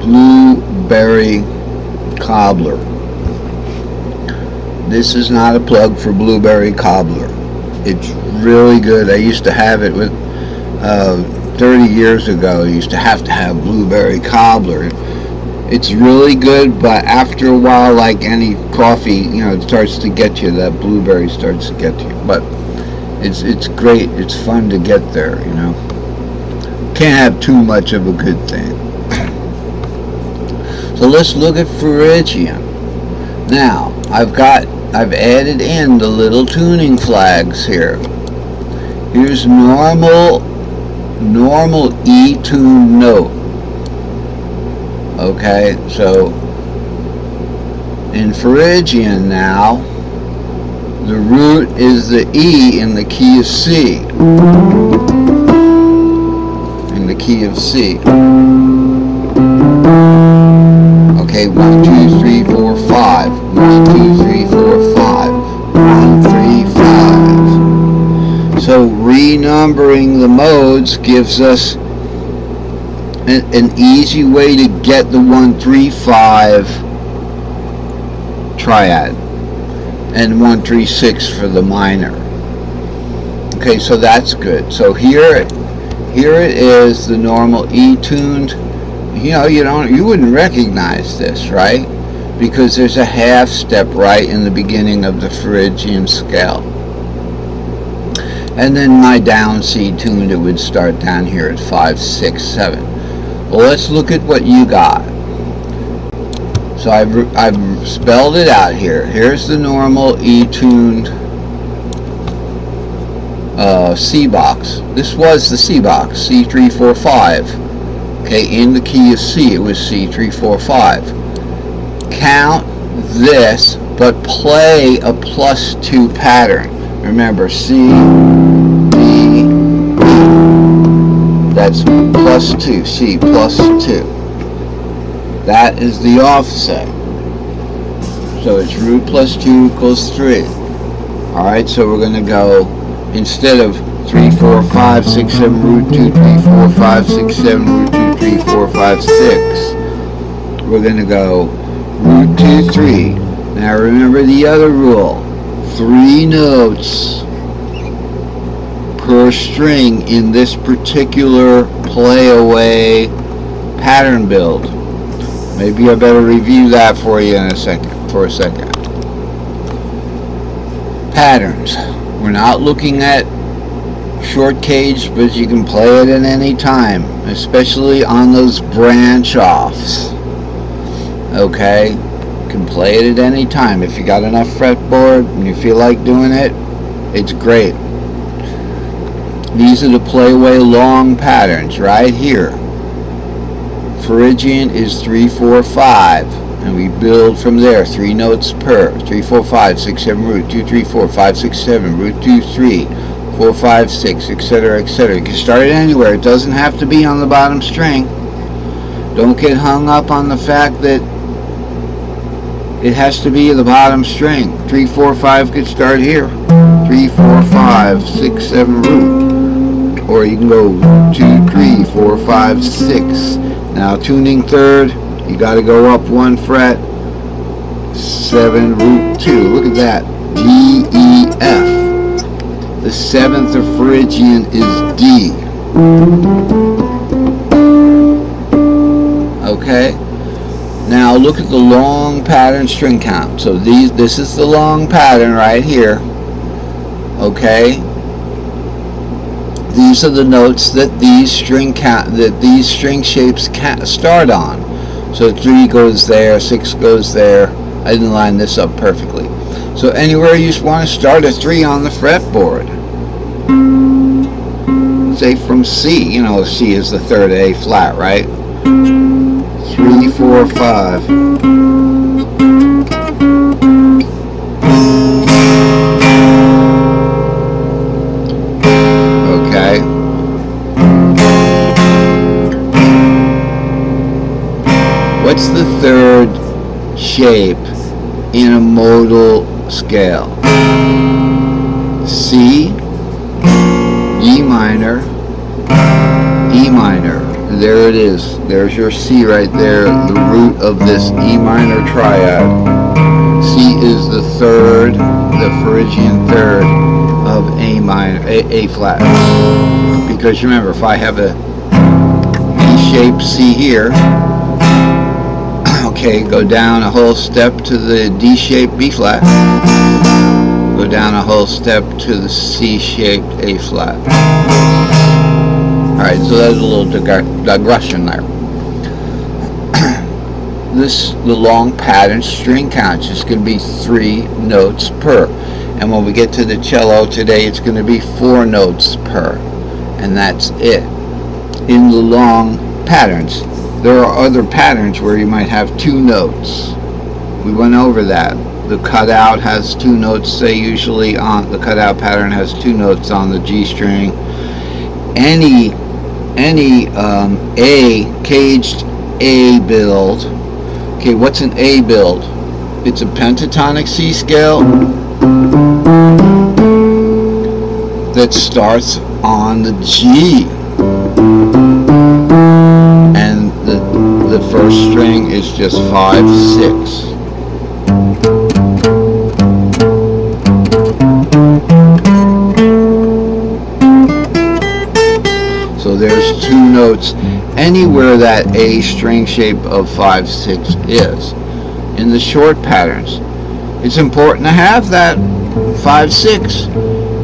Blueberry Cobbler. This is not a plug for Blueberry Cobbler. It's really good. I used to have it with 30 years ago. I used to have Blueberry Cobbler. It's really good, but after a while, like any coffee, you know, it starts to get you. That blueberry starts to get to you. But it's great. It's fun to get there, you know. Can't have too much of a good thing. So let's look at Phrygian. Now, I've added in the little tuning flags here. Here's normal E tune note. Okay, so in Phrygian now, the root is the E in the key of C. In the key of C. Okay, 1, 2, 3, 4, 5. 1, 2, 3, 4, 5. 1, 3, 5. So renumbering the modes gives us an easy way to get the 1, 3, 5 triad and 1, 3, 6 for the minor. Okay, so that's good. So here it is, the normal E tuned. You know, you wouldn't recognize this, right? Because there's a half step right in the beginning of the Phrygian scale. And then my down C tuned, it would start down here at 5, 6, 7. Well, let's look at what you got. So I've spelled it out here. Here's the normal E tuned C box. This was the C box, C345. Okay, in the key of C, it was C345. Count this, but play a +2 pattern. Remember, C, D, E. That's +2, C +2. That is the offset. So it's root +2 equals 3. Alright, so we're going to go, instead of 3, 4, 5, 6, 7, root 2, 3, 4, 5, 6, 7, root 2, 3, 4, 5, 6. We're going to go root 2, 3. Now remember the other rule. 3 notes per string in this particular play away pattern build. Maybe I better review that for you in a second. Patterns. We're not looking at short cage, but you can play it at any time, especially on those branch offs. Okay, you can play it at any time. If you got enough fretboard and you feel like doing it, it's great. These are the play away long patterns right here. Phrygian is 3, 4, 5, and we build from there. 3 notes per. 3, 4, 5, 6, 7, root 2, 3, 4, 5, 6, 7, root 2, 3, 4, 5, 6, etc., etc. You can start it anywhere. It doesn't have to be on the bottom string. Don't get hung up on the fact that it has to be the bottom string. 3, 4, 5 could start here. 3, 4, 5, 6, 7, root. Or you can go 2, 3, 4, 5, 6. Now tuning third, you got to go up 1 fret. 7, root 2. Look at that. D, E, F. The 7th of Phrygian is D. Okay. Now look at the long pattern string count. So this is the long pattern right here. Okay. These are the notes that these string shapes start on. So 3 goes there, 6 goes there. I didn't line this up perfectly. So anywhere you want to start a 3 on the fretboard. Say from C, you know, C is the 3rd A flat, right? 3, 4, 5. Okay. What's the 3rd shape in a modal scale? C, E minor, there it is. There's your C right there, the root of this E minor triad. C is the third, the Phrygian third of A minor, A flat. Because remember, if I have a D-shaped C here, okay, go down a whole step to the D-shaped B flat, go down a whole step to the C-shaped A flat. Alright, so that's a little digression there. The long pattern string count is going to be 3 notes per. And when we get to the cello today, it's going to be 4 notes per. And that's it. In the long patterns, there are other patterns where you might have 2 notes. We went over that. The cutout has 2 notes, say usually on the cutout pattern has 2 notes on the G string. Any A caged A build. Okay, what's an A build? It's a pentatonic C scale that starts on the G, and the first string is just 5, 6. So there's 2 notes anywhere that A string shape of 5, 6 is. In the short patterns, it's important to have that 5, 6,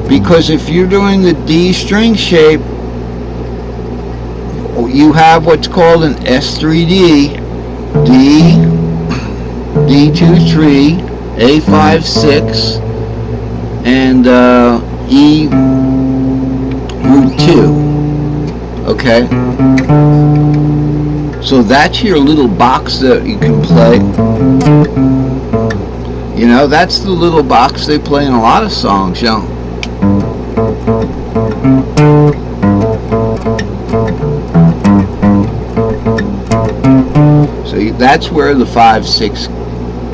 because if you're doing the D string shape, you have what's called an S3D, D, D2, 3, A5, 6, and E root 2. Okay, so that's your little box that you can play. You know, that's the little box they play in a lot of songs, you know. So that's where the 5, 6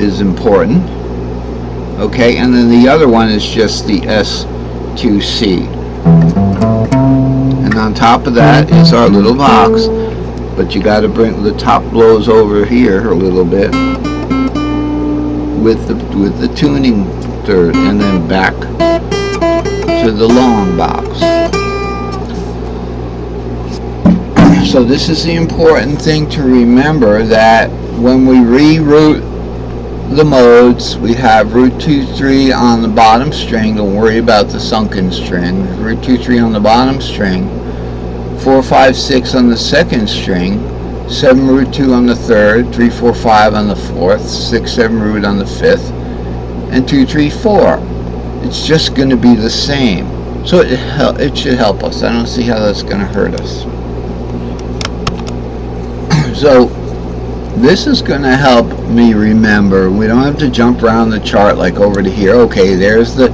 is important. Okay, and then the other one is just the S2C. And on top of that is our little box, but you got to bring the top blows over here a little bit with the tuning third, and then back to the long box. So this is the important thing to remember, that when we reroute the modes, we have root 2, 3 on the bottom string. Don't worry about the sunken string. Root 2, 3 on the bottom string, 4, 5, 6 on the second string, 7 root 2 on the third, 3, 4, 5 on the fourth, 6, 7 root on the fifth, and 2, 3, 4. It's just going to be the same. So it should help us. I don't see how that's going to hurt us. So this is going to help me remember. We don't have to jump around the chart like over to here. Okay, there's the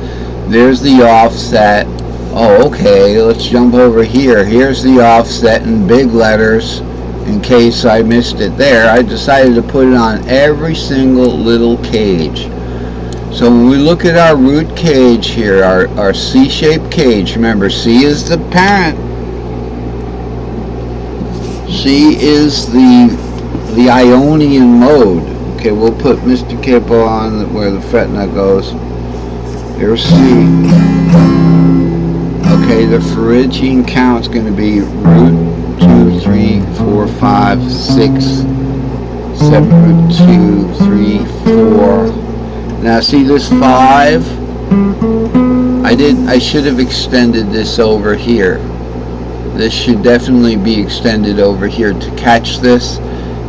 offset. Oh, okay, let's jump over here. Here's the offset in big letters. In case I missed it there, I decided to put it on every single little cage. So when we look at our root cage here, our C-shaped cage, remember C is the parent. C is the Ionian mode. Okay, we'll put Mr. Kippo on where the fret nut goes. There's C. Okay, the Phrygian count is going to be root 2, 3, 4, 5, 6, 7 root 2, 3, 4. Now see this 5? I should have extended this over here. This should definitely be extended over here to catch this.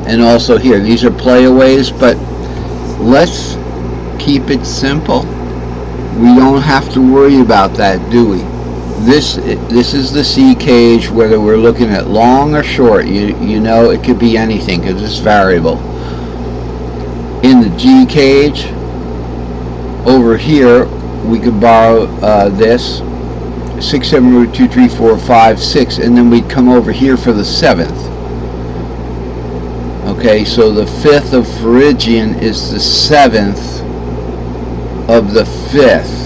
And also here, these are playaways, but let's keep it simple. We don't have to worry about that, do we? This is the C cage, whether we're looking at long or short. You know, it could be anything because it's variable. In the G cage, over here, we could borrow this 6, 7 root 2, 3, 4, 5, 6, and then we'd come over here for the 7th. Okay, so the 5th of Phrygian is the 7th of the 5th.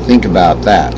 Think about that.